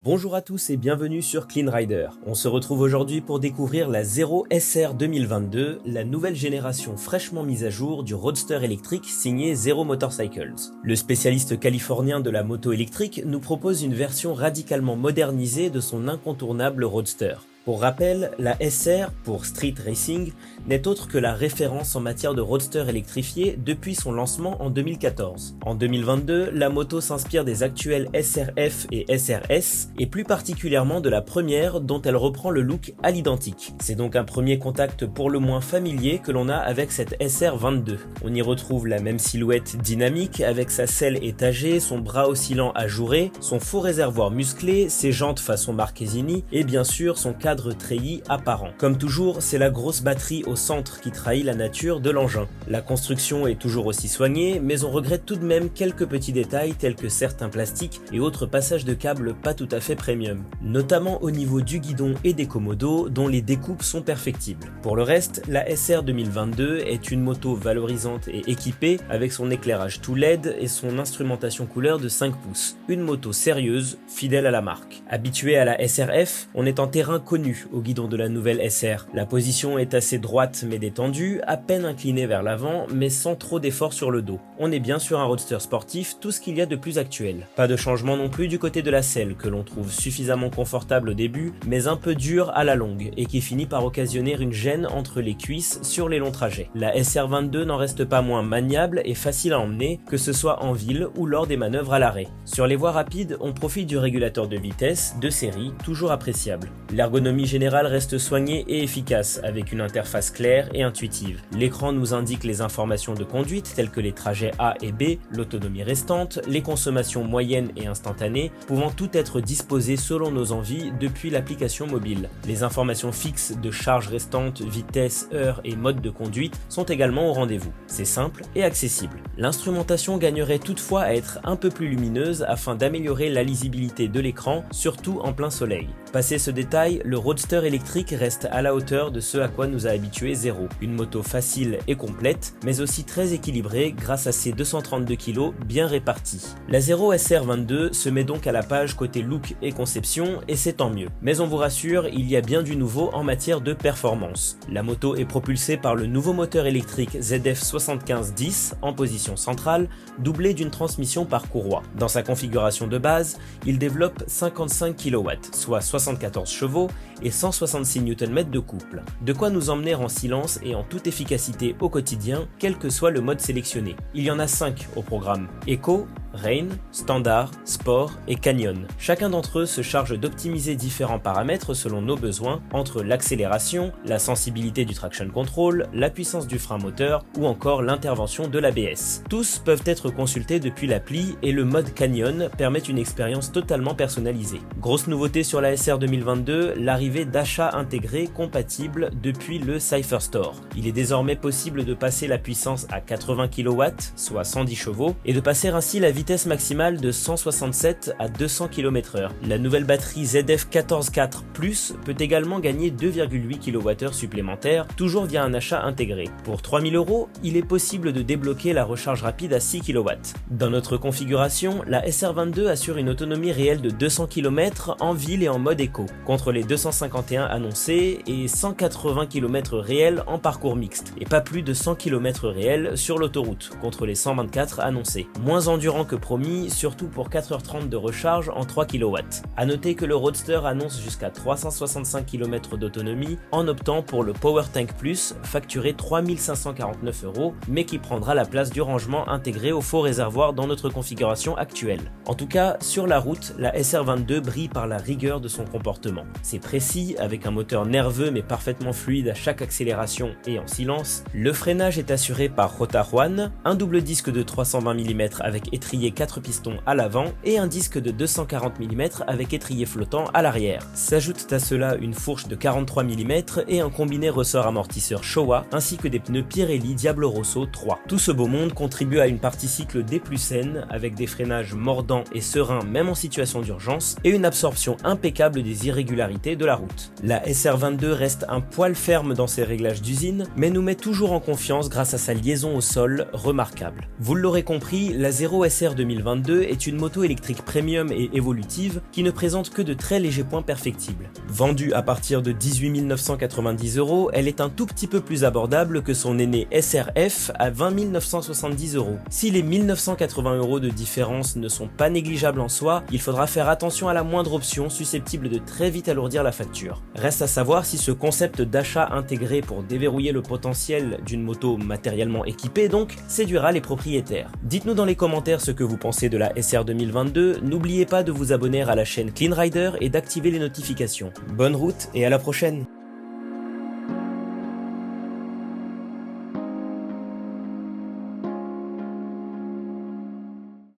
Bonjour à tous et bienvenue sur Clean Rider. On se retrouve aujourd'hui pour découvrir la Zero SR 2022, la nouvelle génération fraîchement mise à jour du roadster électrique signé Zero Motorcycles. Le spécialiste californien de la moto électrique nous propose une version radicalement modernisée de son incontournable roadster. Pour rappel, la SR, pour Street Racing, n'est autre que la référence en matière de roadster électrifié depuis son lancement en 2014. En 2022, la moto s'inspire des actuels SRF et SRS, et plus particulièrement de la première dont elle reprend le look à l'identique. C'est donc un premier contact pour le moins familier que l'on a avec cette SR22. On y retrouve la même silhouette dynamique avec sa selle étagée, son bras oscillant ajouré, son faux réservoir musclé, ses jantes façon Marchesini et bien sûr son cadre treillis apparent. Comme toujours, c'est la grosse batterie au centre qui trahit la nature de l'engin. La construction est toujours aussi soignée, mais on regrette tout de même quelques petits détails tels que certains plastiques et autres passages de câbles pas tout à fait premium, notamment au niveau du guidon et des commodos dont les découpes sont perfectibles. Pour le reste, la SR 2022 est une moto valorisante et équipée avec son éclairage tout LED et son instrumentation couleur de 5 pouces. Une moto sérieuse, fidèle à la marque. Habitué à la SRF, on est en terrain connu au guidon de la nouvelle SR. La position est assez droite mais détendue, à peine inclinée vers l'avant mais sans trop d'effort sur le dos. On est bien sur un roadster sportif, tout ce qu'il y a de plus actuel. Pas de changement non plus du côté de la selle que l'on trouve suffisamment confortable au début mais un peu dur à la longue et qui finit par occasionner une gêne entre les cuisses sur les longs trajets. La SR22 n'en reste pas moins maniable et facile à emmener que ce soit en ville ou lors des manœuvres à l'arrêt. Sur les voies rapides, on profite du régulateur de vitesse de série toujours appréciable. L'ergonomie générale reste soignée et efficace avec une interface claire et intuitive. L'écran nous indique les informations de conduite telles que les trajets A et B, l'autonomie restante, les consommations moyennes et instantanées, pouvant tout être disposées selon nos envies depuis l'application mobile. Les informations fixes de charge restante, vitesse, heure et mode de conduite sont également au rendez-vous. C'est simple et accessible. L'instrumentation gagnerait toutefois à être un peu plus lumineuse afin d'améliorer la lisibilité de l'écran, surtout en plein soleil. Passé ce détail, le roadster électrique reste à la hauteur de ce à quoi nous a habitué Zero. Une moto facile et complète, mais aussi très équilibrée grâce à ses 232 kg bien répartis. La Zero SR22 se met donc à la page côté look et conception, et c'est tant mieux. Mais on vous rassure, il y a bien du nouveau en matière de performance. La moto est propulsée par le nouveau moteur électrique ZF7510 en position centrale, doublé d'une transmission par courroie. Dans sa configuration de base, il développe 55 kW, soit 74 chevaux, et 166 Nm de couple. De quoi nous emmener en silence et en toute efficacité au quotidien, quel que soit le mode sélectionné. Il y en a 5 au programme: Eco, Rain, Standard, Sport et Canyon. Chacun d'entre eux se charge d'optimiser différents paramètres selon nos besoins, entre l'accélération, la sensibilité du traction control, la puissance du frein moteur ou encore l'intervention de l'ABS. Tous peuvent être consultés depuis l'appli et le mode Canyon permet une expérience totalement personnalisée. Grosse nouveauté sur la SR 2022, l'arrivée d'achats intégrés compatibles depuis le Cypher Store. Il est désormais possible de passer la puissance à 80 kW, soit 110 chevaux, et de passer ainsi la vitesse maximale de 167 à 200 km/h. La nouvelle batterie ZF144 Plus peut également gagner 2,8 kWh supplémentaires, toujours via un achat intégré. Pour 3000 €, il est possible de débloquer la recharge rapide à 6 kW. Dans notre configuration, la SR22 assure une autonomie réelle de 200 km en ville et en mode éco, contre les 251 annoncés et 180 km réels en parcours mixte, et pas plus de 100 km réels sur l'autoroute, contre les 124 annoncés. Moins endurant que promis, surtout pour 4h30 de recharge en 3 kW. A noter que le Roadster annonce jusqu'à 365 km d'autonomie en optant pour le Power Tank Plus, facturé 3549 €, mais qui prendra la place du rangement intégré au faux réservoir dans notre configuration actuelle. En tout cas, sur la route, la SR22 brille par la rigueur de son comportement. C'est précis, avec un moteur nerveux mais parfaitement fluide à chaque accélération et en silence. Le freinage est assuré par Rota Juan, un double disque de 320 mm avec étrier 4 pistons à l'avant et un disque de 240 mm avec étrier flottant à l'arrière. S'ajoute à cela une fourche de 43 mm et un combiné ressort amortisseur Showa ainsi que des pneus Pirelli Diablo Rosso 3. Tout ce beau monde contribue à une partie cycle des plus saines avec des freinages mordants et sereins même en situation d'urgence et une absorption impeccable des irrégularités de la route. La SR22 reste un poil ferme dans ses réglages d'usine mais nous met toujours en confiance grâce à sa liaison au sol remarquable. Vous l'aurez compris, la Zero SR SR 2022 est une moto électrique premium et évolutive qui ne présente que de très légers points perfectibles. Vendue à partir de 18 990 €, elle est un tout petit peu plus abordable que son aîné SRF à 20 970 €. Si les 1980 € de différence ne sont pas négligeables en soi, il faudra faire attention à la moindre option susceptible de très vite alourdir la facture. Reste à savoir si ce concept d'achat intégré pour déverrouiller le potentiel d'une moto matériellement équipée donc séduira les propriétaires. Dites-nous dans les commentaires ce que vous pensez de la SR 2022, n'oubliez pas de vous abonner à la chaîne Clean Rider et d'activer les notifications. Bonne route et à la prochaine!